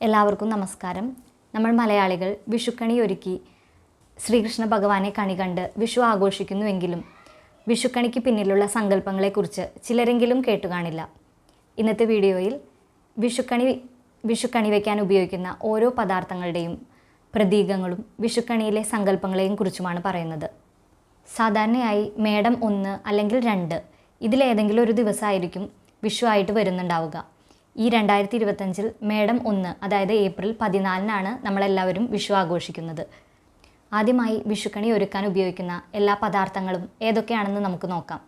എല്ലാവർക്കും നമസ്കാരം. നമ്മൾ മലയാളികൾ വിഷുക്കണി ഒരുക്കി ശ്രീകൃഷ്ണ ഭഗവാനെ കണി കണ്ട് വിഷു ആഘോഷിക്കുന്നുവെങ്കിലും വിഷുക്കണിക്ക് പിന്നിലുള്ള സങ്കല്പങ്ങളെക്കുറിച്ച് ചിലരെങ്കിലും കേട്ടുകാണില്ല. ഇന്നത്തെ വീഡിയോയിൽ വിഷുക്കണി വയ്ക്കാൻ ഉപയോഗിക്കുന്ന ഓരോ പദാർത്ഥങ്ങളുടെയും പ്രതീകങ്ങളും വിഷുക്കണിയിലെ സങ്കല്പങ്ങളെയും കുറിച്ചുമാണ് പറയുന്നത്. സാധാരണയായി മേടം 1 അല്ലെങ്കിൽ 2 ഇതിലേതെങ്കിലും ഒരു ദിവസമായിരിക്കും വിഷു ആയിട്ട് വരുന്നുണ്ടാവുക. ഈ 2025 മേടം 1 അതായത് ഏപ്രിൽ 14 നമ്മളെല്ലാവരും വിഷു ആഘോഷിക്കുന്നത്. ആദ്യമായി വിഷുക്കണി ഒരുക്കാൻ ഉപയോഗിക്കുന്ന എല്ലാ പദാർത്ഥങ്ങളും ഏതൊക്കെയാണെന്ന് നമുക്ക് നോക്കാം.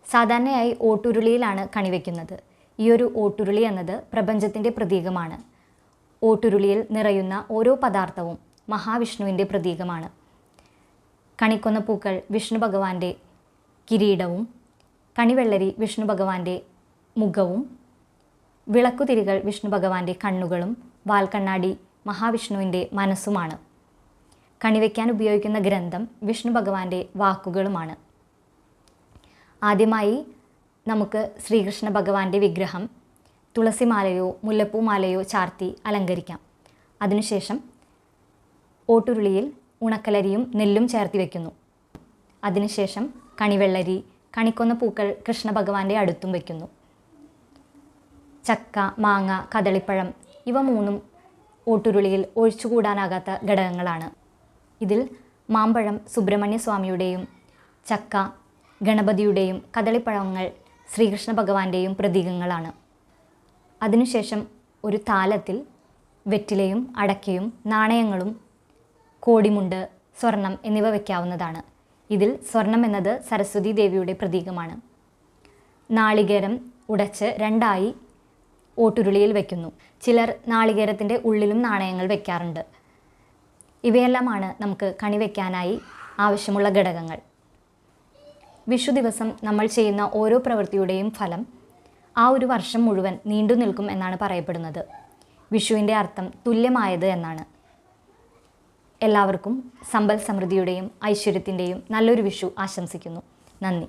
സാധാരണയായി ഓട്ടുരുളിയിലാണ് കണി വയ്ക്കുന്നത്. ഈ ഒരു ഓട്ടുരുളി എന്നത് പ്രപഞ്ചത്തിൻ്റെ പ്രതീകമാണ്. ഓട്ടുരുളിയിൽ നിറയുന്ന ഓരോ പദാർത്ഥവും മഹാവിഷ്ണുവിൻ്റെ പ്രതീകമാണ്. കണിക്കൊന്ന പൂക്കൾ വിഷ്ണു ഭഗവാന്റെ കിരീടവും, കണിവെള്ളരി വിഷ്ണു ഭഗവാന്റെ മുഖവും, വിളക്കുതിരികൾ വിഷ്ണു ഭഗവാന്റെ കണ്ണുകളും, വാൽക്കണ്ണാടി മഹാവിഷ്ണുവിൻ്റെ മനസ്സുമാണ്. കണിവയ്ക്കാൻ ഉപയോഗിക്കുന്ന ഗ്രന്ഥം വിഷ്ണു ഭഗവാന്റെ വാക്കുകളുമാണ്. ആദ്യമായി നമുക്ക് ശ്രീകൃഷ്ണ ഭഗവാന്റെ വിഗ്രഹം തുളസിമാലയോ മുല്ലപ്പൂമാലയോ ചാർത്തി അലങ്കരിക്കാം. അതിനുശേഷം ഓട്ടുരുളിയിൽ ഉണക്കലരിയും നെല്ലും ചേർത്തി വയ്ക്കുന്നു. അതിനുശേഷം കണിവെള്ളരി, കണിക്കൊന്ന പൂക്കൾ കൃഷ്ണ ഭഗവാന്റെ അടുത്തും വയ്ക്കുന്നു. ചക്ക, മാങ്ങ, കദളിപ്പഴം ഇവ മൂന്നും ഓട്ടുരുളിയിൽ ഒഴിച്ചുകൂടാനാകാത്ത ഘടകങ്ങളാണ്. ഇതിൽ മാമ്പഴം സുബ്രഹ്മണ്യ സ്വാമിയുടെയും, ചക്ക ഗണപതിയുടെയും, കദളിപ്പഴങ്ങൾ ശ്രീകൃഷ്ണ ഭഗവാന്റെയും പ്രതീകങ്ങളാണ്. അതിനുശേഷം ഒരു താലത്തിൽ വെറ്റിലയും അടയ്ക്കയും നാണയങ്ങളും കോടിമുണ്ട്, സ്വർണം എന്നിവ വയ്ക്കാവുന്നതാണ്. ഇതിൽ സ്വർണം എന്നത് സരസ്വതി ദേവിയുടെ പ്രതീകമാണ്. നാളികേരം ഉടച്ച് 2 ഓട്ടുരുളിയിൽ വയ്ക്കുന്നു. ചിലർ നാളികേരത്തിൻ്റെ ഉള്ളിലും നാണയങ്ങൾ വയ്ക്കാറുണ്ട്. ഇവയെല്ലാമാണ് നമുക്ക് കണി വയ്ക്കാനായി ആവശ്യമുള്ള ഘടകങ്ങൾ. വിഷു ദിവസം നമ്മൾ ചെയ്യുന്ന ഓരോ പ്രവൃത്തിയുടെയും ഫലം ആ ഒരു വർഷം മുഴുവൻ നീണ്ടു നിൽക്കും എന്നാണ് പറയപ്പെടുന്നത്. വിഷുവിൻ്റെ അർത്ഥം തുല്യമായത് എന്നാണ്. എല്ലാവർക്കും സമ്പൽ സമൃദ്ധിയുടെയും ഐശ്വര്യത്തിൻ്റെയും നല്ലൊരു വിഷു ആശംസിക്കുന്നു. നന്ദി.